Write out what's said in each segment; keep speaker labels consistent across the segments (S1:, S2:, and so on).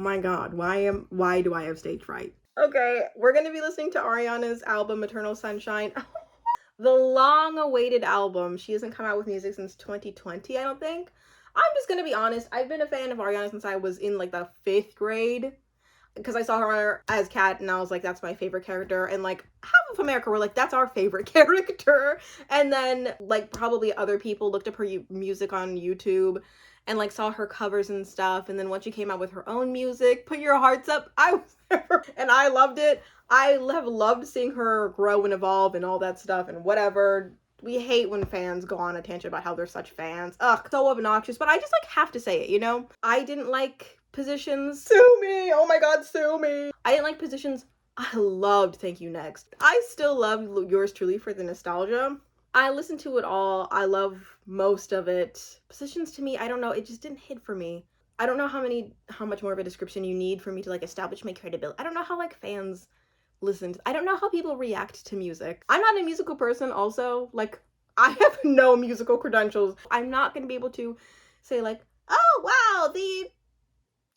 S1: my God, why do I have stage fright? Okay, we're gonna be listening to Ariana's album Eternal Sunshine. The long-awaited album. She hasn't come out with music since 2020, I don't think. I'm just gonna be honest, I've been a fan of Ariana since I was in like the 5th grade. Because I saw her as Kat and I was like, that's my favorite character. And like half of America were like, that's our favorite character. And then like probably other people looked up her music on YouTube and like saw her covers and stuff. And then once she came out with her own music, Put Your Hearts Up, I was there and I loved it. I have loved seeing her grow and evolve and all that stuff and whatever. We hate when fans go on a tangent about how they're such fans. Ugh, so obnoxious. But I just like have to say it, you know? I didn't like Positions. Sue me! Oh my God, sue me! I didn't like Positions. I loved Thank You Next. I still love Yours Truly for the nostalgia. I listened to it all. I love most of it. Positions to me, I don't know, it just didn't hit for me. I don't know how much more of a description you need for me to like establish my credibility. I don't know how like fans listen. I don't know how people react to music. I'm not a musical person also. Like, I have no musical credentials. I'm not gonna be able to say like, oh wow, the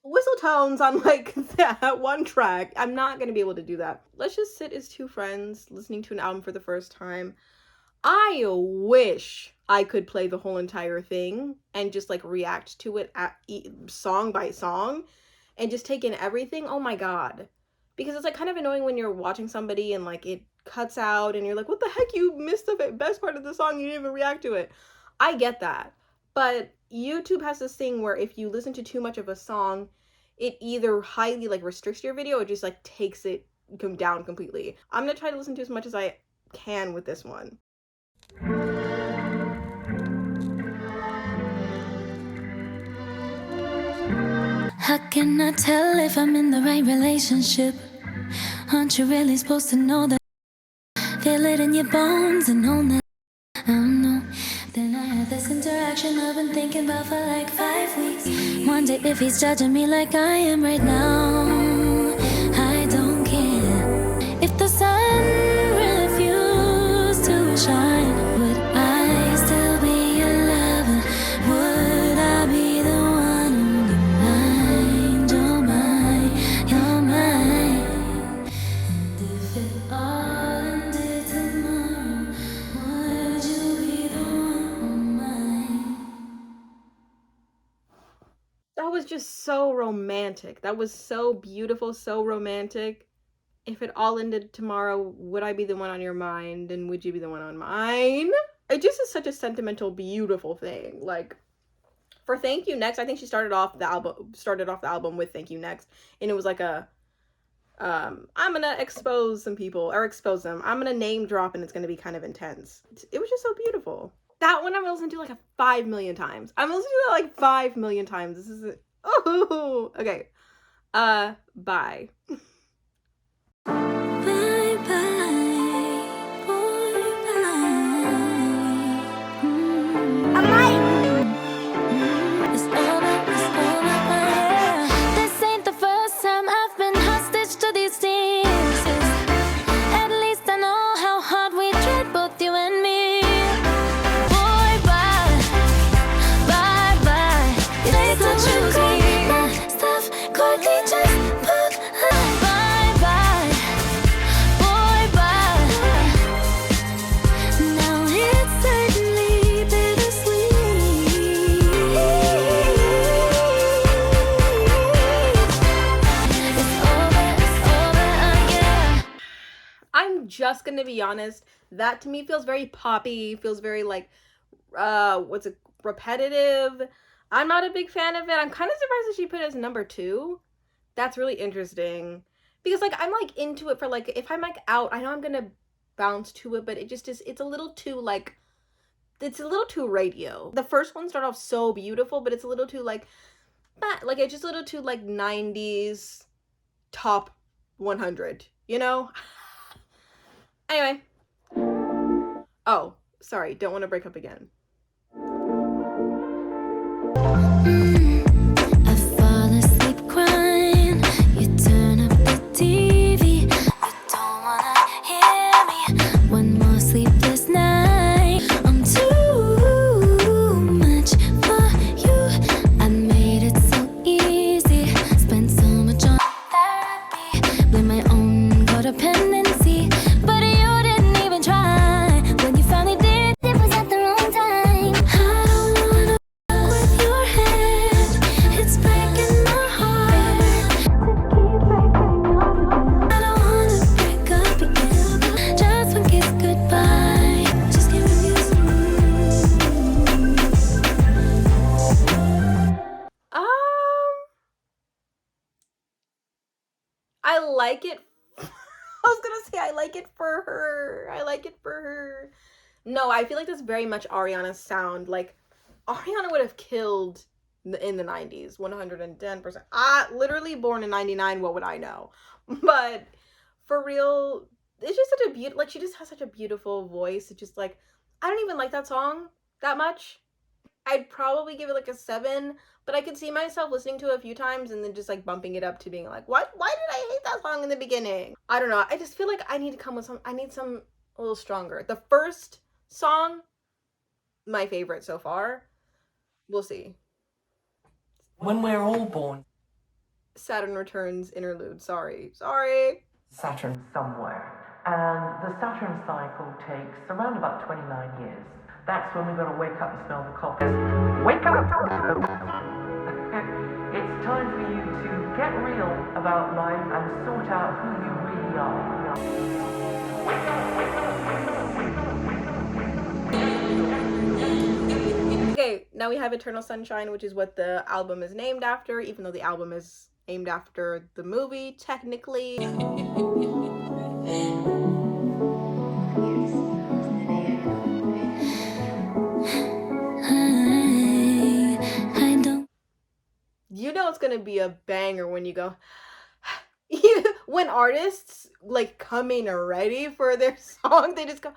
S1: whistle tones on like that one track. I'm not gonna be able to do that. Let's just sit as two friends listening to an album for the first time. I wish I could play the whole entire thing and just like react to it song by song and just take in everything. Oh my God. Because it's like kind of annoying when you're watching somebody and like it cuts out and you're like, what the heck, you missed the best part of the song, you didn't even react to it. I get that. But YouTube has this thing where if you listen to too much of a song, it either highly like restricts your video or just like takes it down completely. I'm gonna try to listen to as much as I can with this one.
S2: How can I tell if I'm in the right relationship? Aren't you really supposed to know that? Feel it in your bones and own that. I don't know. Then I had this interaction I've been thinking about for like 5 weeks. Wonder if he's judging me like I am right now. I don't care. If the sun refused to shine, would I still be your lover? Would I be the one on your mind? You're mine, you're mine. And if it all ended tomorrow, would you be the one on mine?
S1: That was just so romantic. That was so beautiful, so romantic. If it all ended tomorrow, would I be the one on your mind and would you be the one on mine? It just is such a sentimental, beautiful thing. Like, for Thank You Next, I think she started off the album with Thank You Next, and it was like a I'm gonna expose some people, or expose them. I'm gonna name drop and it's gonna be kind of intense. It was just so beautiful. That one I'm gonna listen to like 5 million times. I'm listening to that like 5 million times. This is oh okay. Bye. Just gonna be honest, that to me feels very poppy, feels very like repetitive. I'm not a big fan of it. I'm kind of surprised that she put it as number 2. That's really interesting because like I'm like into it for like if I'm like out, I know I'm gonna bounce to it, but it just is, it's a little too like, it's a little too radio. The first one started off so beautiful, but it's a little too like it's just a little too like 90s top 100, you know? Anyway. Oh, sorry. Don't want to break up again.
S2: I fall asleep crying. You turn up the TV. You don't wanna hear me. One more sleepless night. I'm too much for you. I made it so easy. Spent so
S1: I like it. I was gonna say I like it for her. I like it for her. No, I feel like that's very much Ariana's sound. Like, Ariana would have killed in the 90s, 110%. Literally born in 99, what would I know? But for real, it's just such a beautiful, like, she just has such a beautiful voice. It's just like, I don't even like that song that much. I'd probably give it like a 7, but I could see myself listening to it a few times and then just like bumping it up to being like, what? Why did I hate that song in the beginning? I don't know. I just feel like I need to come with some, I need some a little stronger. The first song, my favorite so far. We'll see.
S3: When we're all born,
S1: Saturn Returns interlude. Sorry.
S3: Saturn somewhere. And the Saturn cycle takes around about 29 years. That's when we've got to wake up and smell the coffee. Wake up! It's time for you to get real about life and sort out who you really are. Wake up, wake up, wake up, wake up, wake up.
S1: Okay, now we have Eternal Sunshine, which is what the album is named after, even though the album is named after the movie, technically. You know it's gonna be a banger when you go. When artists like come in ready for their song, they just go.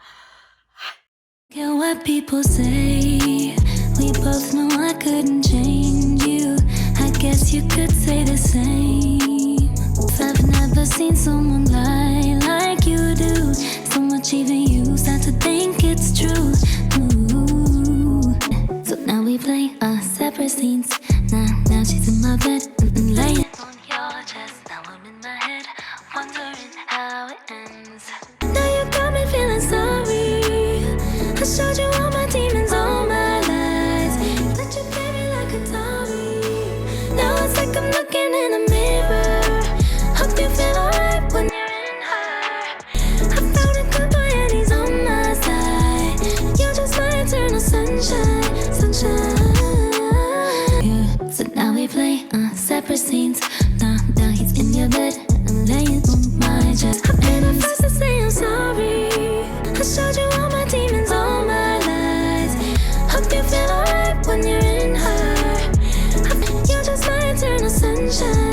S2: Care what people say. We both know I couldn't change you. I guess you could say the same. I've never seen someone lie like you do. So much even you start to think it's true. Ooh. So now we play our separate scenes. Now she's in my bed, laying on your chest. Now I'm in my head, wondering how it ends. Now you got me feeling sorry. I showed you all my demons, all my lies. Let you play me like a Tommy. Now it's like I'm looking in a mirror. Hope you feel alright when you're in her. I found a good boy and he's on my side. You're just my eternal sunshine. Yeah. So now we play separate scenes. Now he's in your bed and laying on my chest. I paid the first to say I'm sorry. I showed you all my demons, all my lies. Hope you feel alright when you're in her. You're just my eternal sunshine.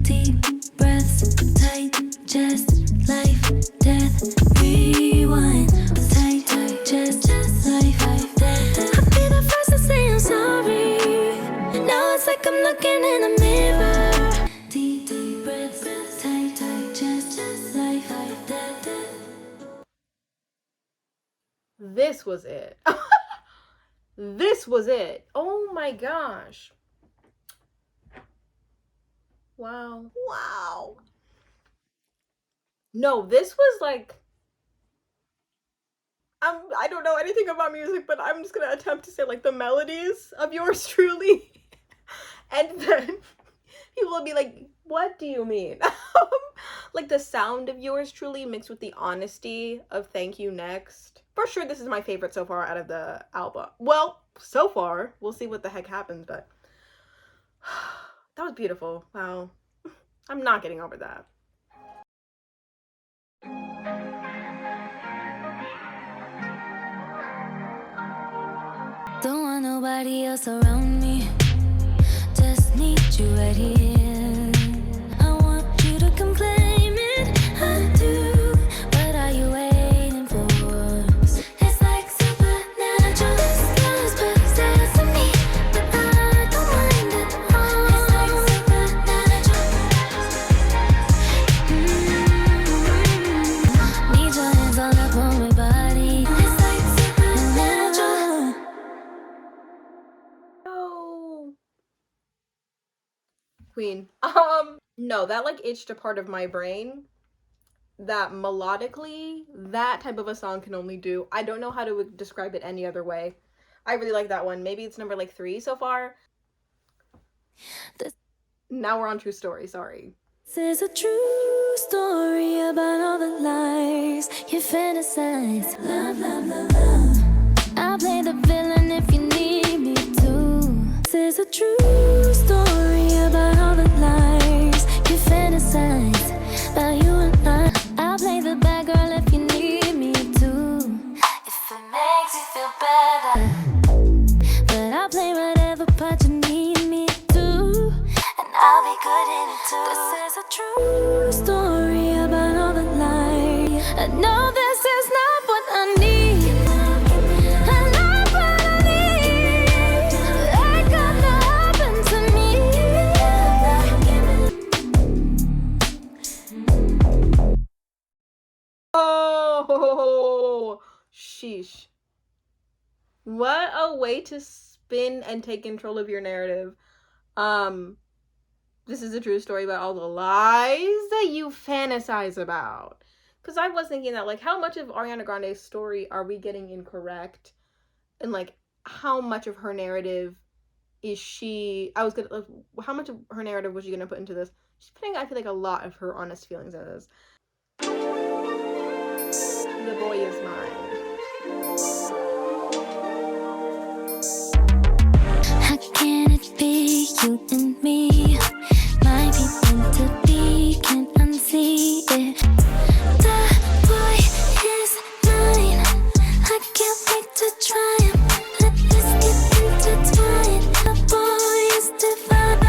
S2: Deep breaths, tight chest, life, death, rewind. Tight chest, life, death. I'll be the first to say I'm sorry. Now it's like I'm looking in a mirror. Deep breaths, tight chest, life, death.
S1: This was it. This was it. Oh my gosh. Wow. No, this was like, I don't know anything about music, but I'm just gonna attempt to say like the melodies of Yours Truly. And then people will be like, what do you mean? Like the sound of Yours Truly mixed with the honesty of Thank You Next. For sure, this is my favorite so far out of the album. Well, so far. We'll see what the heck happens, but that was beautiful. Wow. I'm not getting over that.
S2: Don't want nobody else around me. Just need you right here. I want you to come claim it. I do. What are you waiting for? It's like supernatural. This girl is possessing me, but I don't mind it all. It's like supernatural. Need your hands all up on my body. It's like supernatural.
S1: No. Queen. No, that like itched a part of my brain that melodically that type of a song can only do. I don't know how to describe it any other way. I really like that one. Maybe it's number like 3 so far. Now we're on True Story, sorry.
S2: This is a true story about all the lies you fantasize. Love, love, love, love. I'll play the villain if you need me to. This is a true story about all the lies but you need me too, and I'll be good in it too. This is a true story about all the lies. I know this is not what I need. I love what I need. That gonna happen to me.
S1: Oh, sheesh. What a way to spin and take control of your narrative. This is a true story about all the lies that you fantasize about. Because I was thinking that, like, how much of Ariana Grande's story are we getting incorrect? And, like, how much of her narrative is she... how much of her narrative was she going to put into this? She's putting, I feel like, a lot of her honest feelings in this. The boy is mine.
S2: How can it be you and me? Might be meant to be, can't unsee it. The boy is mine. I can't wait to try him. Let's get intertwined. The boy is divine.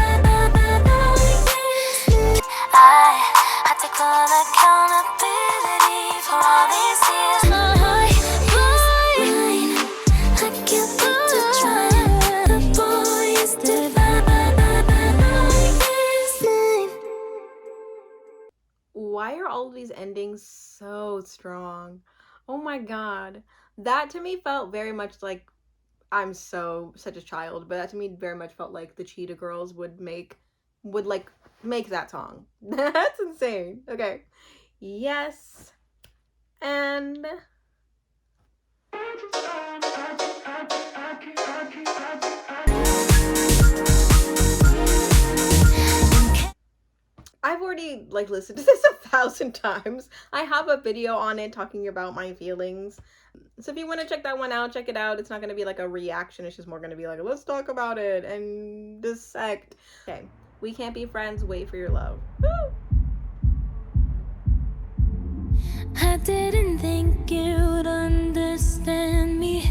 S2: I take full accountability for all these years. My boy is mine. I can't wait to try him. The boy is divine.
S1: Why are all of these endings so strong? Oh my god. That to me felt very much like, I'm such a child, but that to me very much felt like the Cheetah Girls would make that song. That's insane. Okay. Yes. And I've already listened to this 1,000 times. I have a video on it talking about my feelings. So if you want to check that one out, check it out. It's not going to be like a reaction. It's just more going to be like, let's talk about it and dissect. Okay. We Can't Be Friends. Wait for Your Love. Woo!
S2: I didn't think you'd understand me.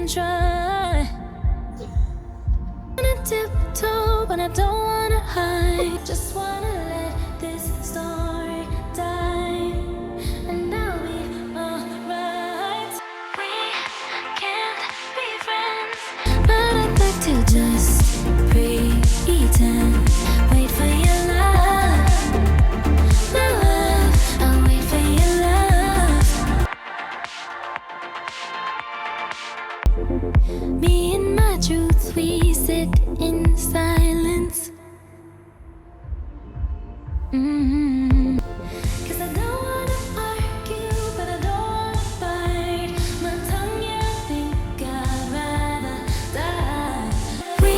S2: Try. Wanna tiptoe, but I don't wanna hide. Just wanna let this story die, and I'll be alright. We can't be friends, but I'd like to just pretend. Wait for your love, my love. I'll wait for your love. Me and my truth, we sit in silence. Cause I don't wanna argue, but I don't wanna fight. My tongue, yeah, I think I'd rather die. We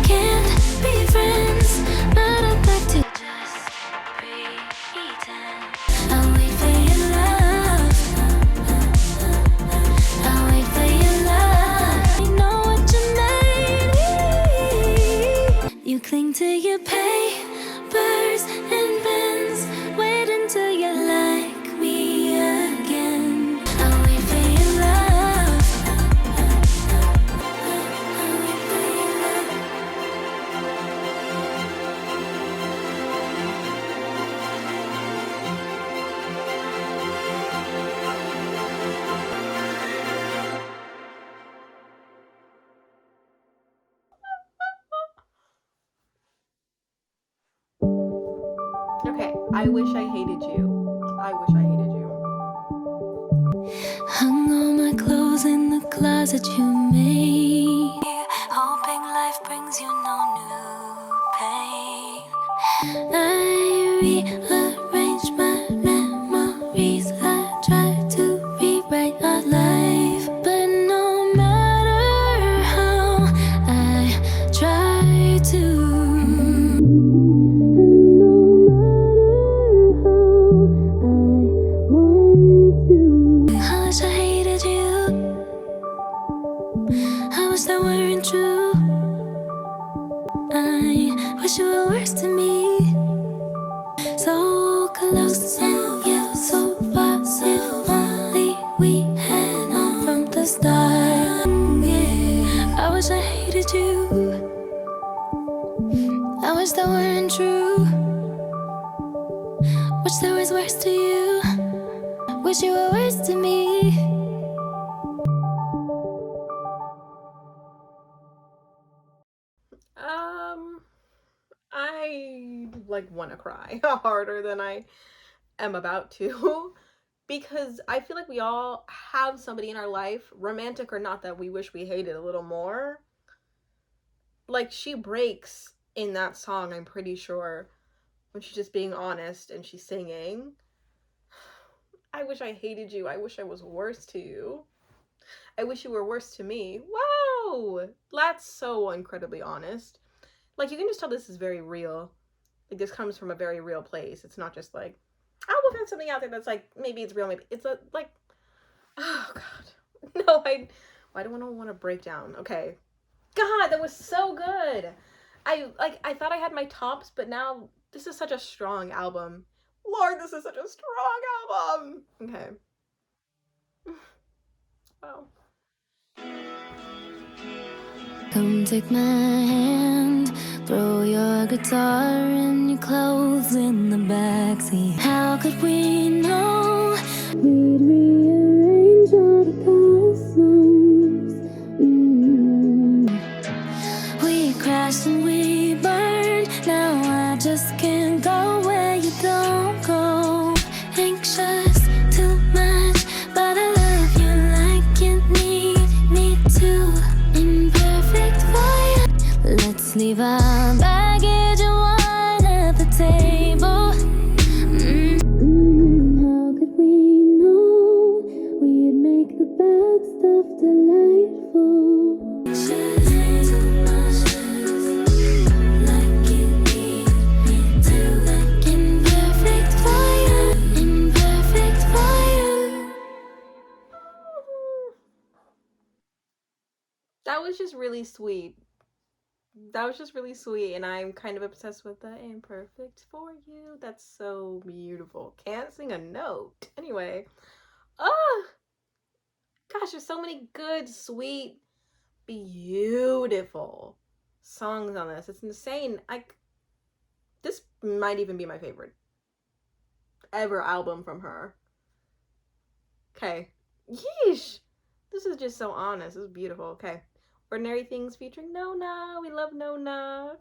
S2: can't be friends, but I'd like to just pretend. I'll wait for your love. I'll wait for your love. I know what you need. You cling to your papers and pens. Wait until you like me again. I'll wait for your love. I'll wait for your love.
S1: Okay. I Wish I Hated You. I Wish I Hated You.
S2: Hung all my clothes in the closet you made, hoping life brings you no new pain. I rearrange my memories. I try to rewrite our life, but no matter how I try to. I wish I hated you. I wish that weren't true. I wish you were worse to me. So close and yet so far. If only we had known from the start. Yeah. I wish wish I hated you. I wish that weren't true. Wish there was worse to you. Wish you were worse to me.
S1: I like want to cry harder than I am about to because I feel like we all have somebody in our life, romantic or not, that we wish we hated a little more. Like, she breaks in that song, I'm pretty sure, when she's just being honest and she's singing, I wish I hated you. I wish I was worse to you. I wish you were worse to me. Wow! That's so incredibly honest. Like, you can just tell this is very real. Like, this comes from a very real place. It's not just like, I will find something out there that's like, maybe it's real, maybe it's a, like, oh god. No, why do I want to break down? Okay. God, that was so good. I thought I had my tops, but now this is such a strong album. Lord, this is such a strong album. Okay. Wow.
S2: Come take my hand, throw your guitar and your clothes in the backseat. How could we know we'd rearrange all the cosmos? We crashed and we burned. Now I just can't go where you don't go. Anxious too much, but I love you like you need me to. Imperfect fire. Let's leave our baggage and wine at the table. How could we know we'd make the bad stuff delightful?
S1: That was just really sweet. That was just really sweet, and I'm kind of obsessed with the imperfect for you. That's so beautiful. Can't sing a note. Anyway. Oh! Gosh, there's so many good, sweet, beautiful songs on this. It's insane. This might even be my favorite ever album from her. Okay. Yeesh! This is just so honest. This is beautiful. Okay. Ordinary Things featuring Nona. We love Nona.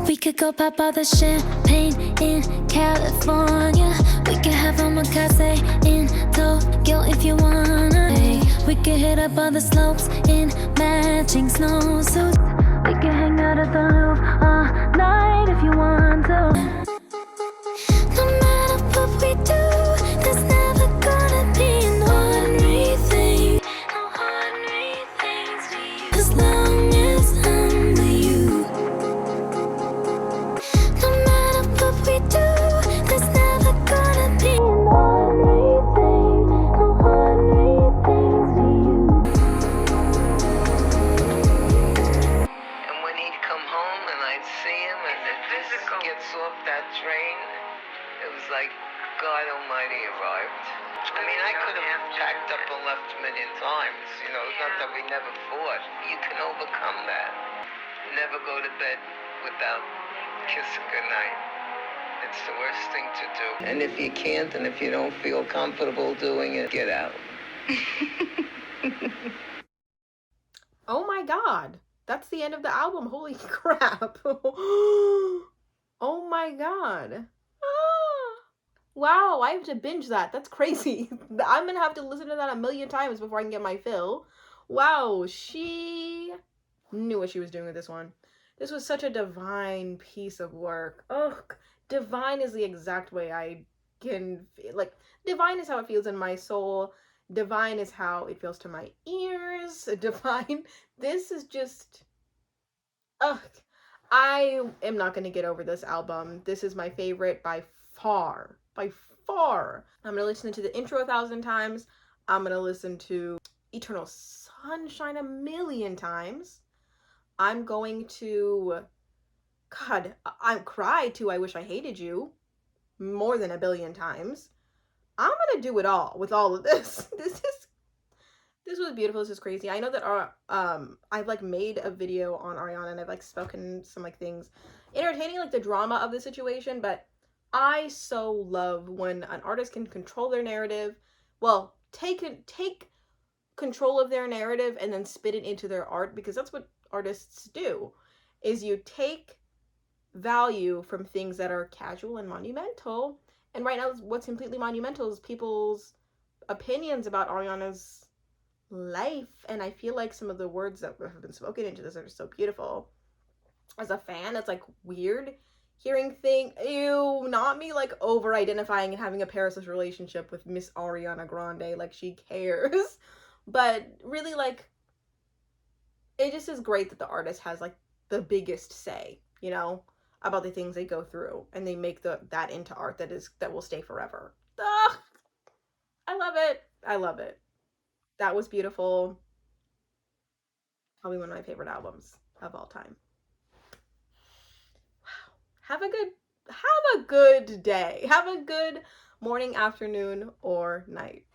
S2: We could go pop all the champagne in California. We could have omakase in Tokyo if you wanna. We could hit up all the slopes in matching snowsuits. We could hang out at the Louvre all night if you want to. No matter what we do, there's never gonna be an ordinary thing. No ordinary things for you. As long as I'm with you. No matter what we do, there's never gonna be an ordinary thing. No ordinary things for you.
S4: And when he'd come home and I'd see him and this gets off that train, it was like God Almighty arrived. I mean, I could have packed up and left a million times, you know, it's not that we never fought. You can overcome that. Never go to bed without kissing goodnight. It's the worst thing to do. And if you can't, and if you don't feel comfortable doing it, get out.
S1: Oh my god. That's the end of the album. Holy crap. Oh my god. Ah. Wow, I have to binge that. That's crazy. I'm gonna have to listen to that a million times before I can get my fill. Wow, she knew what she was doing with this one. This was such a divine piece of work. Oh, divine is the exact way I can feel. Like, divine is how it feels in my soul. Divine is how it feels to my ears. Divine. This is just... Ugh. I am not going to get over this album. This is my favorite by far. By far. I'm going to listen to the intro 1,000 times. I'm going to listen to Eternal Sunshine a million times. I'm going to God, I cried to I Wish I Hated You more than a billion times. I'm gonna do it all with all of this. This was beautiful. This is crazy. I know that I've like made a video on Ariana and I've like spoken some like things entertaining like the drama of the situation, but I so love when an artist can control their narrative. Well, take control of their narrative and then spit it into their art, because that's what artists do. Is you take value from things that are casual and monumental. And right now what's completely monumental is people's opinions about Ariana's life. And I feel like some of the words that have been spoken into this are so beautiful. As a fan, it's like weird hearing ew, not me like over identifying and having a parasocial relationship with Miss Ariana Grande, like she cares. But really, like, it just is great that the artist has like the biggest say, you know, about the things they go through, and they make that into art that will stay forever. Ugh, I love it. I love it. That was beautiful. Probably one of my favorite albums of all time. Wow. Have a good day. Have a good morning, afternoon, or night.